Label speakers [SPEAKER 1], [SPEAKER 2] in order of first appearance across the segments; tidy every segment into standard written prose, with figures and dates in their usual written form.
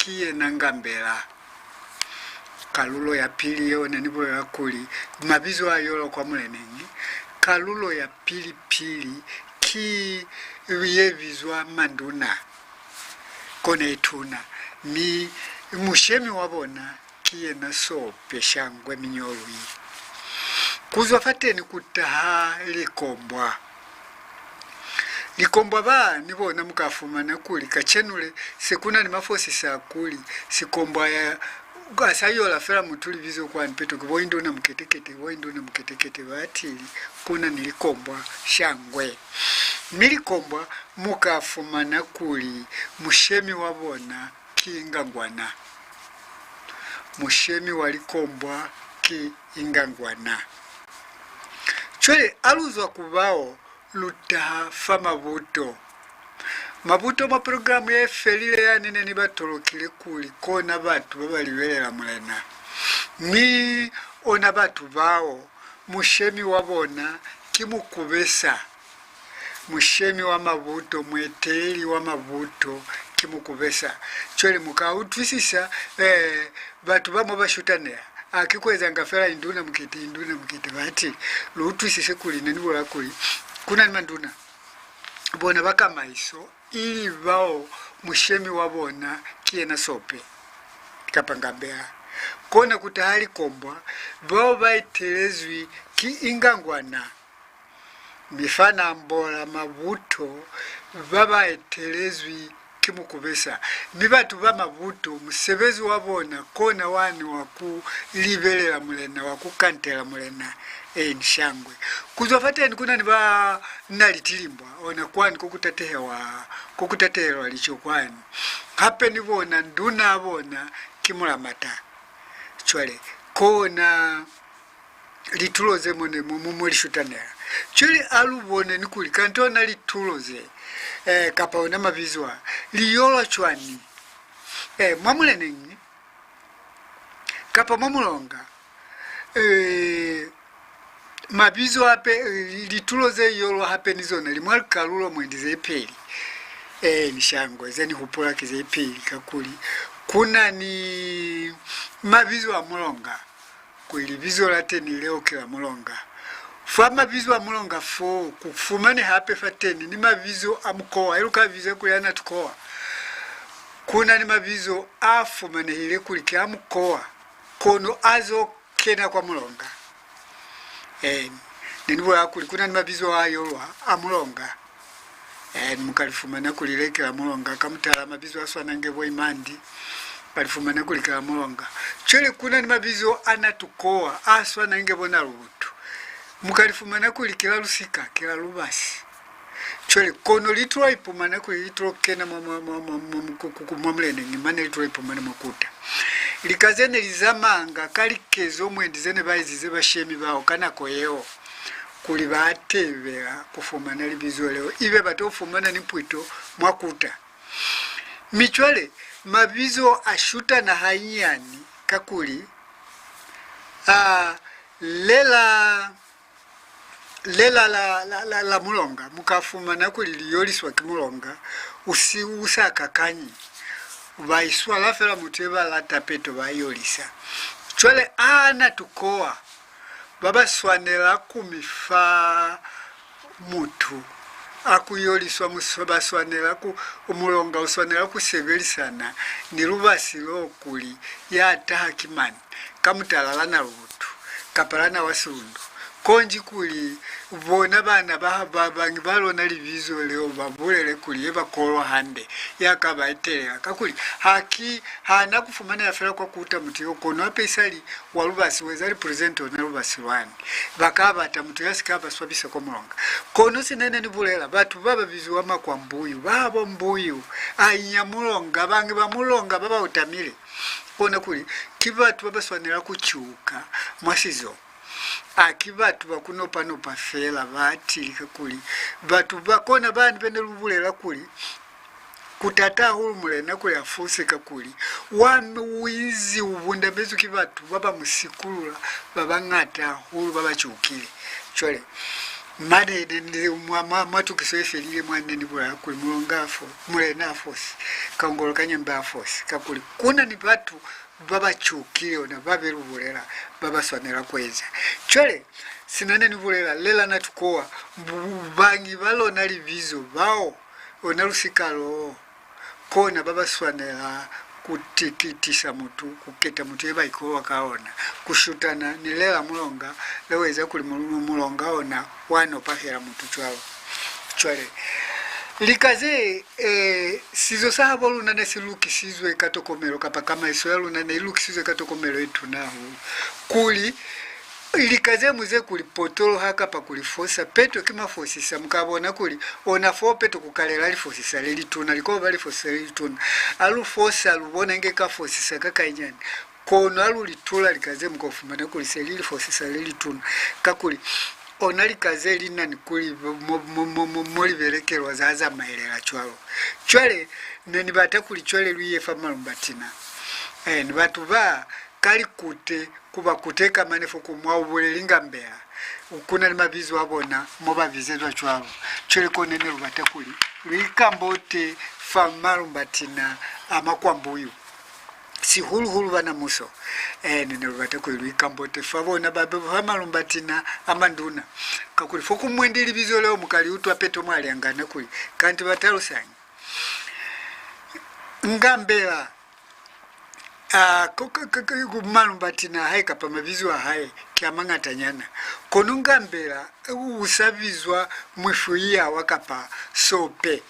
[SPEAKER 1] kiye nangambela kalulo ya pili yone nibulela kuli mabizo ayolo kwa mulenengi kalulo ya pili pili ki yevizwa manduna kone ituna mi mushemi wabona kiye na sope shangwe minyolwi kuzwa fateni kutaha likombwa ba nibona mukafumana kuli kachenule sekuna ni mafosi sa kuli sikombwa ya asayola fera mutuli vizo kwa npeto kwa indo na mketekete batili kuna nilikombwa shangwe nilikombwa mukafumana kuli mushemi wabona kiingangwana mushemi walikombwa kiingangwana chwele aluzwa kubao lutaha fa mabuto ma programu ya felile ya nene ni batolokile kuli kona batu babaliwelela mulena mi ona batu bao mushemi wabona kimukubesa mushemi wa mabuto mweteli wa mabuto kimukubesa chwele mukautwisisa batu bamo bashutanea akikweza ngafera induna mkete bati lutwisise kuli nenibola kuli kuna ni manduna bona baka maiso ili bao mushemi wabona kiena sope kapangambea kona kutahali kombwa bao baitelezwi ki ingangwana mifana mbola mabuto baba etelezwi kimukubesa mibatu ba mabuto musebezi wabona kona wani waku libelela mulena waku kantela mulena nshangwe kuzofateni kuna niba nalitilimbwa ona kwani kokutatehewa licho kwani hape nibona nduna abona kimulamata chwale kona lituloze mone mumulishutanera chwale alubone nikuli kantona lituloze kapa ona mavizwa liyola chwani mwamulenengi kapa mwamulonga mabizo hape lituloze yolo hape nizona limwali kalulo mwendize ipeli nishangwe zeni hupula kize ipeli kakuli kuna ni mabizo wa mulonga kweli bizo late ni leo kila mulonga fama bizo wa mulonga fo kufumane hape fateni ni mabizo amukoa iluka bizo kuyana tukoa kuna ni mabizo afumane hile kuliki amukoa kono azo kena kwa mulonga ninibola kuli kuna ni mabizo ayolwa amulonga mukalifumana kulilekela mulonga kamutala mabizo aswanange boimandi palifumana kulikela mulonga chole kuna ni mabizo anatukoa aswanange bona lubutu mukalifumana kulikela lusika kila lubasi chole kono litwa ipumana kulitro kena mwamlene ngimane litwa ipumana makuta likazene lizamanga kalikezo mwendizene bayizize bashemi bawo kana koyeo kuli batebera kufumana libizo leo ibe batofumana nipwito mwakuta michwale mabizo ashuta na hanyani kakuli lela la mulonga mukafumana kuli liyoliswa kimulonga usaka kanyi vaiswa lafela muteba la tapeto vayolisa chwele ana tukoa baba swanela kumifa mutu akuyoliswa musaba swanela ku umulonga uswanela kusevelisana nilubasilo kuli ya tahakimani kamutalala na lutu kapalana wasundu konji kuli bona bana bangi balona libizo leo babulele kuli bakolwa hande yakabaitelera kakuli haki hana kufumana yafera kwa kuta mutiyo kono apesali walubasi wezali present na lubasi wani bakabata mutu yasikaba swabisa ko mulonga kono sinene ni bulela batu baba bizuwa kwa mbuyu babo mbuyu ainya mulonga bangi ba mulonga baba utamile kono kuli kibatu baba swanela kuchuka mwasizo akibatu bakunopa nopa fela batilika kuli batu bakona bandi bene lubulela kuli kutata hulumule na kuli afusika kuli wanu wizi ubunda bezu kibatu baba musikulula baba ngata hulu baba chukile chole mane ndi mwatu kisoefe lile mwane nibula kuli mulongafo mule nafosi kaongolo kanyemba afosi kakuli kuna ni batu baba chukile na babe rubulera baba swanera kweza chole sinane nibulera lela natukoa bangi balo nali vizo bao onarusikalo kona baba swanera kutikitisha mutu kuketa mutu eba iko kaona kushutana nilela mulonga leweza kuli mulonga ona wano pahera mutu chwale likaze sizo sahabo lunane siluki sizwe katokomero kapa kama iso lunane iluki sizwe katokomero etu nahu kuli likaze muze kuli potolo haka pa kuli fosa peto kima fosisa mukabona kuli ona fo peto kukalela li fosisa leli tuna liko bali fosisa leli tuna alu fosa lubona ngeka fosisa kaka inyani kono alu litula likaze mukofumana kuli selili fosisa leli tuna kakuli ona likaze lina nikuli moli verekerwa zaza maelera chwale neni bata kuli chwale luye famalumbatina ni batu ba kali kute kuba kuteka manefo kumwa ubulelinga mbea ukuna ni mabizo wabona moba vizezwa chwalo chwele konene rubata kuli likambote famalumbatina amakwambuyu si hulu bana muso nene rubata kuli likambote favona babe famalumbatina amanduna kakuli foku mwendili bizo leo mukali utwa peto mwali angana kuli kanti batarusanyi ngambela kumalumbatina haika pa mavizwa hae kiamangata nyana konungambela usavizwa mwifuia wakapa sope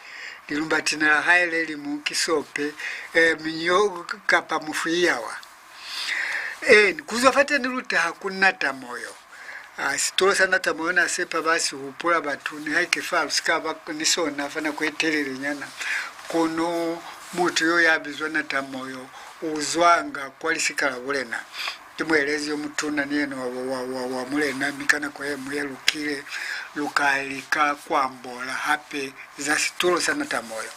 [SPEAKER 1] lilumbatina hae leli mukisope minyo kapa mwifuia wa kuzwafate niluta hakuna tamoyo sitolo sana tamoyo na sepa basi hupula batuni haike falu sikaba nisona fana kwetelele nyana kono mutu yo yabizwa na tamoyo uzwanga kwalisikala bulena timwelezi omutuna nieno wa mulena mikana kwa muyelukile lukalika kwambola hape za situlo sana tamoyo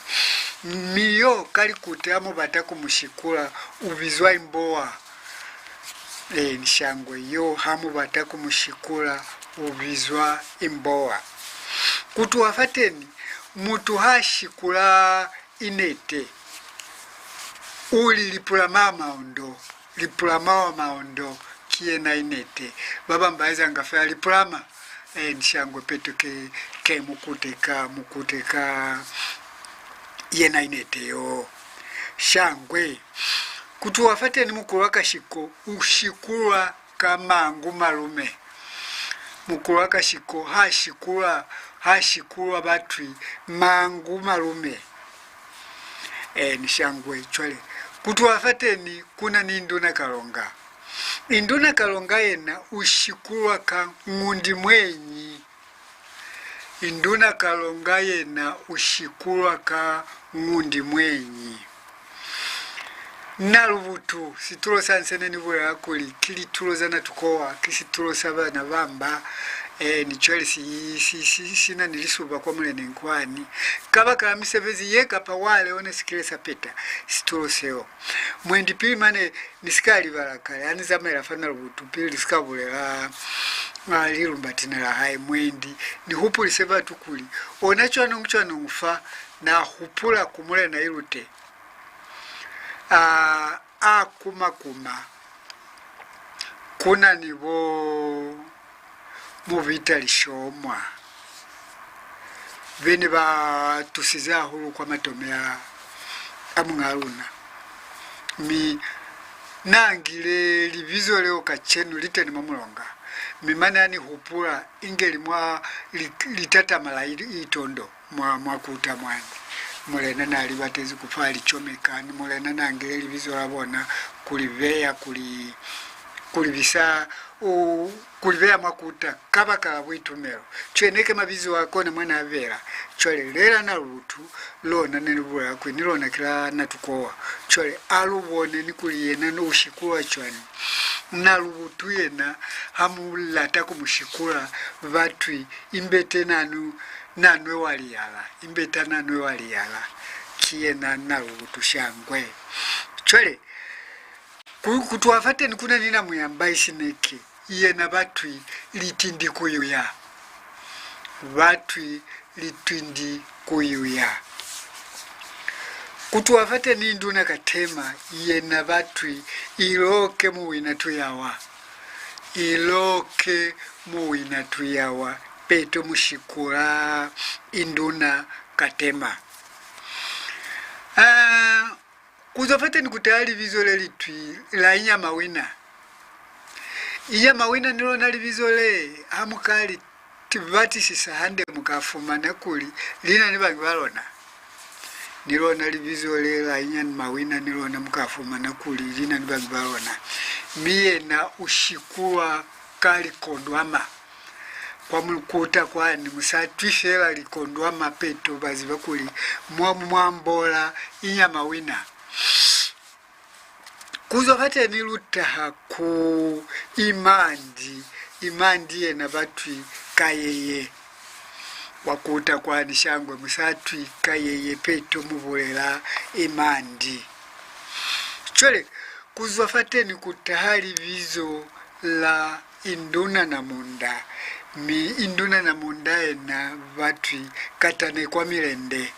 [SPEAKER 1] miyo kali kutamo bataku mushikula ubizwa imboa nishangwe yo hamu bataku mushikula ubizwa imboa kutu wafateni mutu hashikula inete uli lipula maondo kie na inete baba mbaiza ngafea lipulama nishangwe peto ke mukuteka yena inete yo shangwe kutu wafate ni mukulu wakashiko ushikula kamangu malume mukulu wakashiko hashikula batwi mangu malume nishangwe chwale kutu wafateni kuna ni induna kalonga yena ushikuwa ka ngundi mwenyi induna kalonga yena ushikuwa ka ngundi mwenyi nalubutu situlo sansene nibwe akuli kili tulo zana tukowa kisitulo sabana bamba ni chwele sina nilisuba kwa mule nenkwani kaba kamisevezi yeka pa wale one sikilesa peta situlo seo mwendi pili mane nisikali baraka yani zamera fana rubutu pili sikabulera lilumbatina la hai mwendi ni hupu liseva tukuli onachwana ngufa na hupula kumule na ilute kuma kuna nibo muvita lishomwa vene ba tusiza hulu kwa matomea amungaruna mi nangile livizo leo kachenu liteni mamulonga mimana ni hupura ingeli mwa litata mala itondo mwa kuta mwani mulena nali batezi kufali chomekani mulena nangile livizo labona kuliveya kulivisa kulivea makuta kaba bwitumero chweneke mabizo wako na mwana avera chole lera na lutu lona nenibula kwinilona kila natukowa chole alubone nikuliyena no ushikuwa chwani na lutu yena hamulata kumushikula vatwi imbete nanwe waliyala imbeta nanwe waliyala kiyena na lutu shangwe chole kutuwafate nikuna nina muyamba isineke iye na batwi litindi kuyo ya vatwi litwindi kuyuya kutuwafate ni nduna katema yena vatwi iloke muwina tuyawa iloke muwina tuyawa peto mushikura induna katema kuzofate ni kutayari vizole litwi la inyama wina nilona livizole amukali tivati sisahande mukafumana kuli lina nibangi balona nilona livizole la inyama wina nilona mukafumana kuli lina nibangi balona miye na ushikuwa kali kondwama kwa mulukuta kwani musatwishela likondwama peto baziva kuli mwambola inyama wina kuzofate nilutaha ku imandi yena vatwi kayeye wakuta kwani shangwe musatwi kayeye peto muvulela imandi chole kuzofate ni kutahali vizo la induna na munda induna na munda yena vatwi katane kwa milende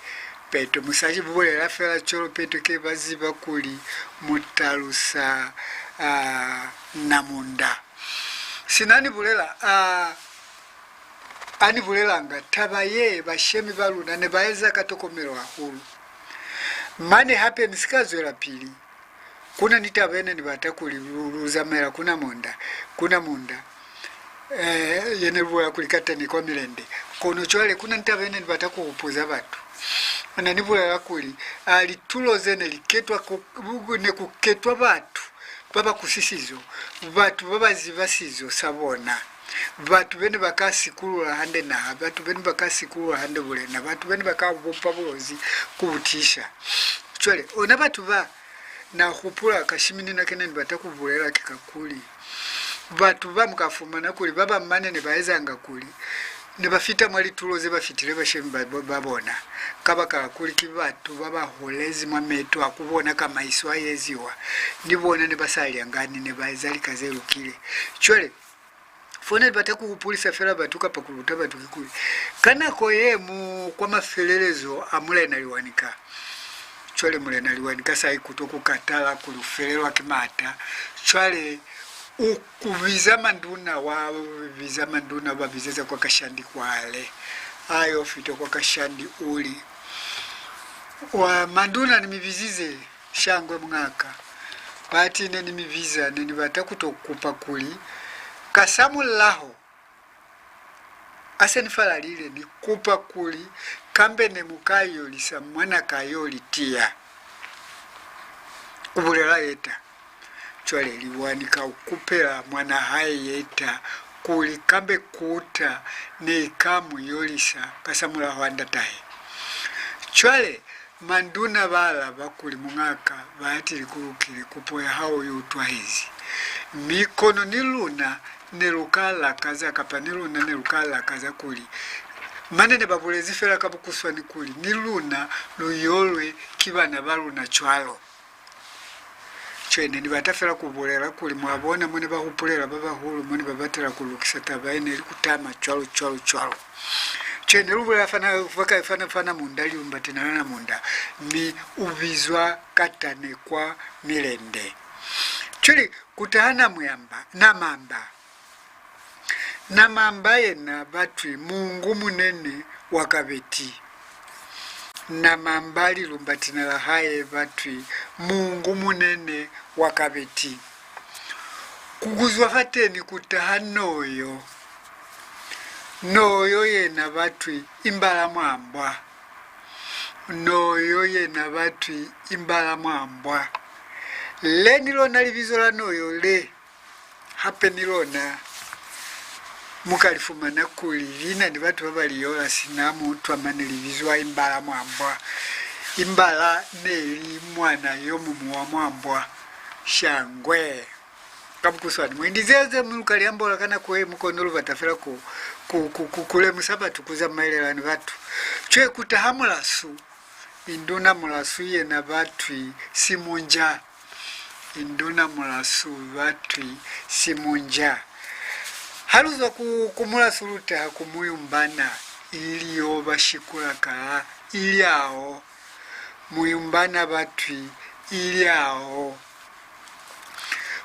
[SPEAKER 1] peto musaji bubolela fela cholo peto ke baziva kuli mutalusa namunda sinani bulela ani bulela nga tabaye bashemi baluna ne baeza katokomero ahulu mane happen sikazo la pili kuna nitabene ni batakuli luzamera kuna munda yene bwa kulikata ni kwa milende kono chwale kuna nitabene ni batakupuza batu ananibula yakuli alituloze neliketwa ne kuketwa batu baba kusisizo batu baba zivasizo sabona batu bene bakasikulula hande na batu bene bakasikulula hande bule na batu bene bakabupa bulozi kubutisha chwale ona batu ba na kupula kashimini na keneni batakuvulela kikakuli batu ba mukafumana kuli baba manene baezanga kuli ne bafita mwali tuloze bafitire bashemi babona kabaka kuli kibatu baba holezi mwameto akubona kama iswa yeziwa nibona ne basali angani ne baezali kazerukile chole fone batakupulisa fera batuka pakuluta batukikuli kana koye mu kwa mafelelezo amule naliwanika chole mule naliwanika sai kutokukatala kulufelelwa kimata chole ukuviza manduna babizeza kwa kashandi kwale ayo fito kwa kashandi uli wa manduna nimivizize shangwe mwaka pati nimiviza nini batakutokupa kuli kasamu laho asenifala lile ni kupa kuli kambe ne mukayo lisa mwana kayo litia kubulela yeta chwale liwanika ukupela mwana haye yeta kuli kambe kuta ne ikamu yolisa kasamula hwanda tahe chwale manduna bala bakuli mungaka baati likulukile kupoya hao yutwa hizi mikono niluna nelukala kaza kapa niluna nelukala kaza kuli manene babulezi fela kabukuswa ni kuli niluna luyolwe kibana baluna chwalo chene ni batafela kubolera kuli mwabona mune bahupulera baba hulu mune babatera kulukisa tabaine likutama chwalo chene lubula fana munda liumbatina na munda mi uvizwa katane kwa milende chuli kutahana muyamba na mamba yena batwi mungu munene wakabeti na mambali lumbatina la haye batwi mungu munene wakabeti kuguzwa fateni kutahanoyo noyo yena batwi imbala mwambwa le nilona livizola noyo le hape nilona mukalifumana kuli lina ni batu babaliyola sinamu twamane livizwa imbala mwambwa imbala neli mwana yomumu wa mwambwa shangwe kabukuswani mwindizeze mulukaliambola kana kuwe mukonolo batafela kule musabatu kuza mailelani batu chwe kutahamula su induna mulasu yena batwi simunja induna mulasu batwi simunja haluza kumula suluta kumuyumbana iliyo bashikula kala iliao muyumbana batwi iliao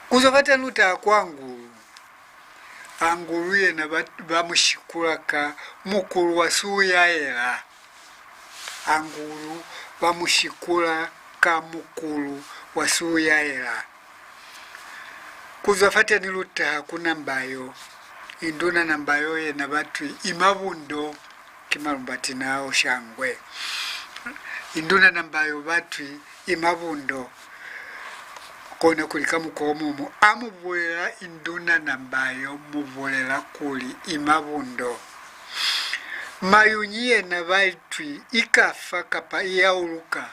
[SPEAKER 1] kuzovata nuta kwangu anguluye na bamushikula ka mukulu wasuyaela angulu bamushikula ka mukulu wasuyaela kuzovata niluta kuna mbayo induna nambayo ye na batwi imabundo kimalumbati nao shangwe induna nambayo batwi imabundo kona kulika mukomumu amubulela induna nambayo mubulela kuli imabundo mayunyiye na batwi ikafa kapa iyauluka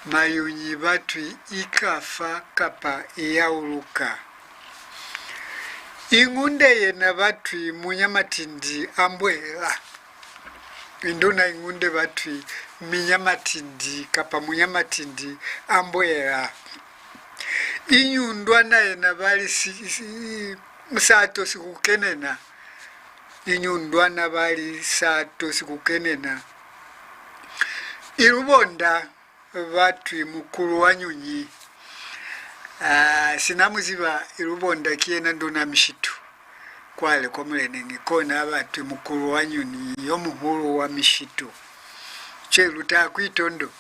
[SPEAKER 1] mayunyi batwi ikafa kapa iyauluka ingunde yena batwi munyamatindi ambwela induna ingunde batwi minyamatindi kapa munyamatindi ambwela inyundwa naye na bali sato sikukenena inyundwa na bali sato sikukenena irubonda batwi mukulu wanyunyi sinamuziba irubonda kiena nduna mishitu kwale kwa mulenengi kona batwi mukulu wanyunyi yomuhulu wa mishitu cheluta kuitondo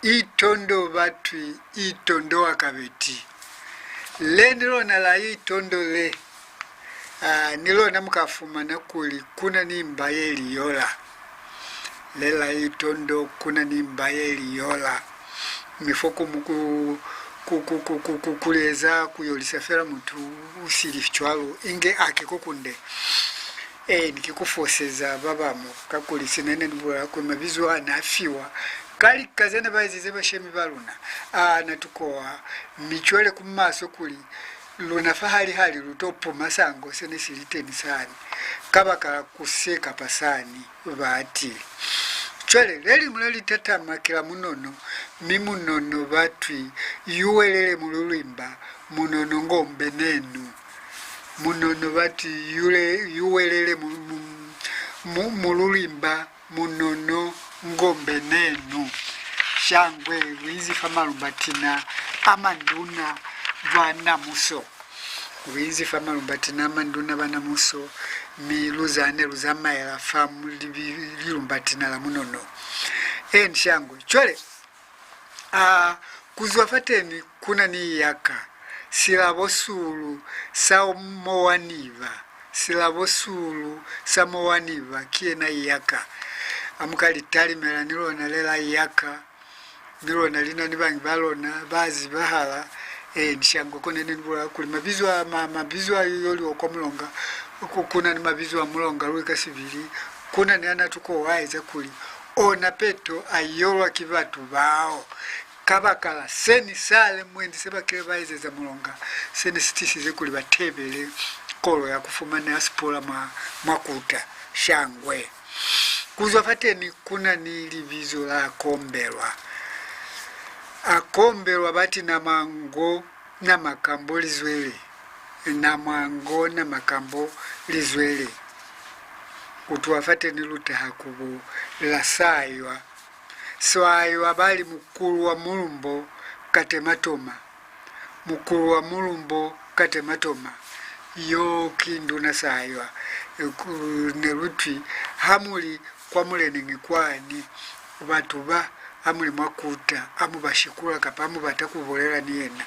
[SPEAKER 1] itondo batwi itondo wakabeti le nilona la itondo le nilona mukafuma nakuli kuna nimba yeli yola lela itondo kuna nimba yeli yola mifoku muku kuleza kuyolisa fera mutu usilichwalo inge akikukunde nikikufoseza babamu kakuli sinene nibula kwa mabizo anafiwa kali kazana bazize bashemi baluna natukoa michwele kumaso kuli luna fahali hali lutopo masango sene siliteni sani kabakala kuseka pasani bati chwele leli mulali tatama kila munono mimunono batwi yuwelele mululimba munono ngombe nenu munono bati yuwelele mululimba munono ngombe nenu shangwe wizi famalumbatina amanduna vana muso wizi famalumbatina amanduna vana muso miluzane luzamaela famu lilumbatina la munono shangwe chole kuzwafateni kuna ni yaka silabosulu samowaniva silabosulu samowaniva kiena yaka amukali talimela nilona lela yaka nilona lina nibangi balona bazi bahala nishango kone nibula kuli mabizwa yoli okomulonga kuna ni mabizwa mulonga lweka sibili kuna ni anatuko waiza kuli ona peto ayolwa kibatu bao kabakala seni sale mwendi sebakile baizeza mulonga seni sitisize kuli batebele kolo ya kufumana aspora makuta shangwe kuzwafateni kuna ni livizo la akombelwa akombelwa bati na mango na makambo lizwele na mango na makambo lizwele utuwafateni luta hakubu la saywa swaywa bali mukulu wa mulumbo katematoma mukulu wa mulumbo katematoma yo kinduna saywa nerutwi hamuli kwa mulenengi kwani batuba amuli makuta amubashikula kapa amubatakubolela niyena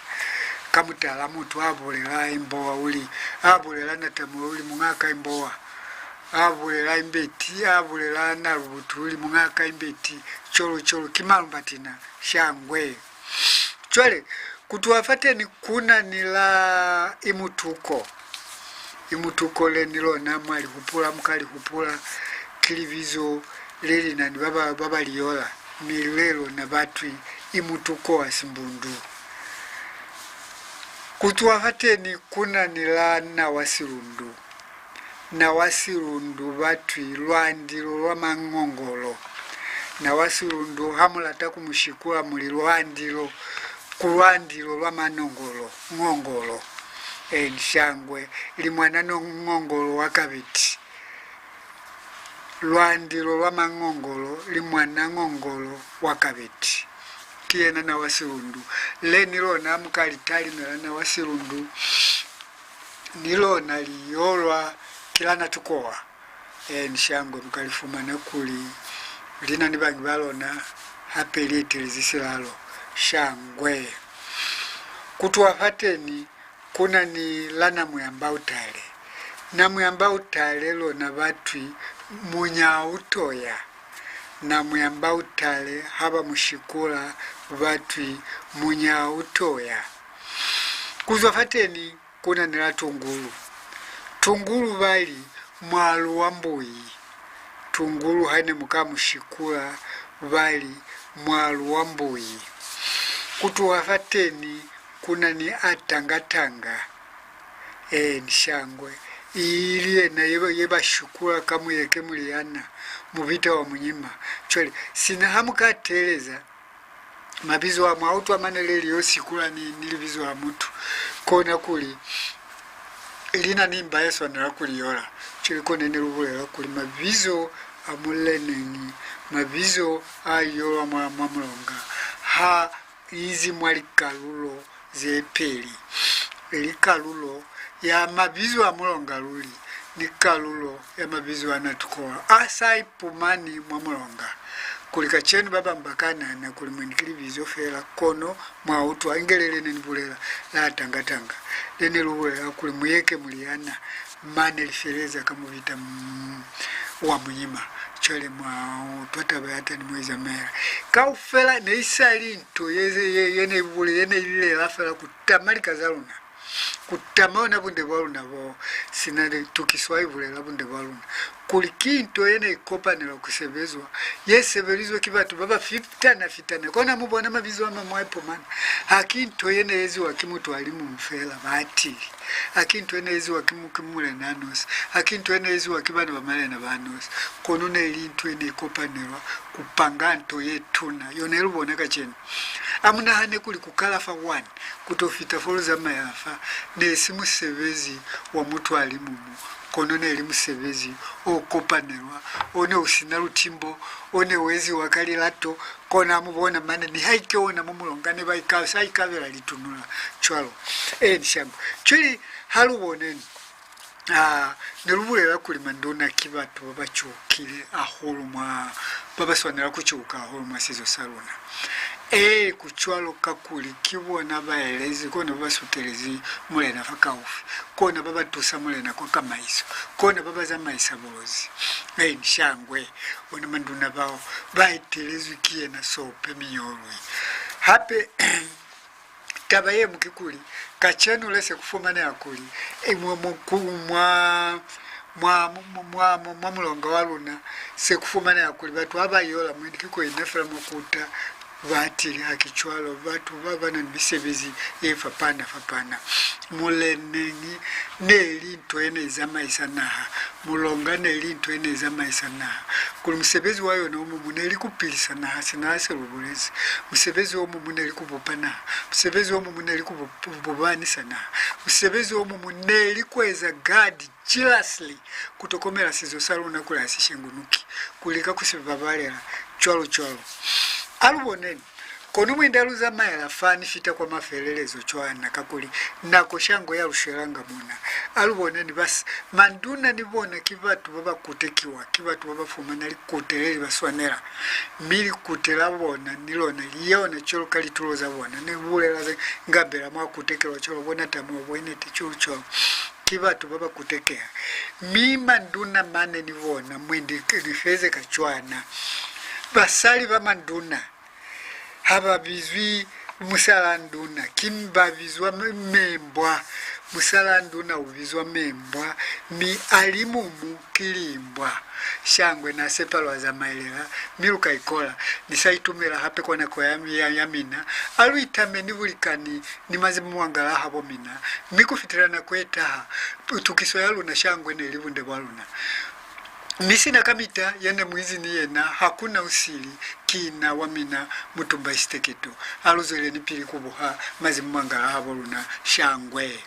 [SPEAKER 1] kamutala mutu abolela imbowa uli abolela natamu uli mungaka imbowa abolela imbeti abolela narubutu uli mungaka imbeti cholo kimalumbatina shangwe chole kutuwafateni kuna nila imutuko le nilona mwali kupula mukali kupula kilivizo leli nani baba liyola milelo na batwi imutuko asimbundu kutuwafateni kuna nila na wasirundu batwi lwandilo lwa mangongolo na wasirundu hamulata kumushikula muli lwandilo kulwandilo lwa manongolo ngongolo nshangwe limwana no ngongolo wakabiti lwandilo lwa mang'ongolo limwana ng'ongolo wakabeti kiyena na wasirundu le nilona mukalitali na wasirundu nilona liyolwa kilana tukowa nishangwe mkalifumana kuli lina nibangi balona hapelete zisilalo shangwe kutuwafateni kuna ni lana muyamba utale na muyamba utale lona batwi munya utoya na muyamba utale haba mushikula batwi munya utoya kutuwafateni kuna nila tungulu bali mwalu wambuyi tungulu hane mukamushikula bali mwalu wambuyi kutuwafateni kuna ni atangatanga nishangwe iliye na yeba shukula kamuyeke muliana mubita wa munyima chwele sina hamukateleza mabizo wa mwautu wa maneleli yosikula nilibizo wa mutu kona kuli ilina nimba yesu wanela kuli yola chwele kone nilubulela kuli mabizo amuleneni mabizo ayola mwamulonga ha izi mwali kalulo zepeli eli kalulo ya mabizo amulonga luli ni kalulo ya mabizo anatukoa asai pumani mwamulonga kulika chenu baba mbakana na kulimwenikili bizo fela kono mwautu ingelele nibulela la tangatanga lene lubulela kulimuyeke muliana mane lifereza kamuvita wa munyima chole mwa twata bayata ni mweza mera kaufela ne isali nto yene bule yene ile lafela kutamali kazaluna kutamona bunde baluna bo sinade tukiswai bule la bunde baluna kulikinto yene ikopanela kusebezwa yesebelizwe kibatu baba fitana kona mubona mabizo ama mwapo mana akinto yene yezi wakimutu alimu mfela batili akinto yene yezi wakimukimule nanos akinto yene yezi wakibana bamale na banos konune elinto yene ikopanelwa kupanganto yetuna yone luboneka chene amuna hane kuli kukalafa 1 kutofita foluza mayafa nesimu sebezi wa mutu alimumu konone elimu sebezi okopanelwa one usina lutimbo one wezi wakali lato kona mubona mane ni haike ona mumulongane baikawa saikavela litunula chwalo nishango chuli haluboneni nelubulela kuli mandona kibatu babachukile ahulu mwa babaswanela kuchuka ahulu mwa sizo saluna kuchwalo kakuli kibona baelezi kona basutelezi mulena fakaufi kona babatusa mulena kwa kamaiso kona babaza maisa bolozi nishangwe ona manduna bao baitelezwi kiena sope miyorwe hape tabaye mukikuli kachenu lese kufumane akuli mwa mulonga waluna se kufumane akuli batu abayola mwindikiko inafela mwakuta batili akichwalo batu babana bisebezi fapana mulenengi nelinto ene zamaisa naha mulonga nelinto ene zamaisa naha kuli musebezi wayo nomu muneli kupilisa naha sinase lubulezi musebezi womu muneli kubupana musebezi womu muneli kububanisa naha musebezi womu muneli kweza gadi jealously kutokomela sizo saluna kula asishengunuki kulika kusibabalera chwalo aluboneni kono mwindaluza mayala fani fita kwa mafelelezo chwana kakuli nako shango ya rusheranga muna aluboneni basi manduna nibona kibatu baba kutekiwa kibatu baba fumana likuteleli baswanera mili kutela bona nilona liyona cholo kali tuloza bona nebulela ngabela mwa kutekelo cholo bona tamu bwenete cholo kibatu baba kutekea mima nduna mane nibona mwindi lifeze kachwana basali bamanduna haba bizwi musalanduna kimba bizwa membwa musalanduna ubizwa membwa mi alimumu kilimbwa shangwe na sepalwa za mailela miruka ikola nisaitumira hape kona kwa yamina aluitame nibulikani nimazimu wangala habo mina mikufitirana kwetaha tukiso yaluna shangwe nelibunde waluna Nisina kamita yene mwizi ni yena hakuna usili kina wamina mutumba isteketo aluzele nipili kubuha mazi mwanga haboluna shangwe.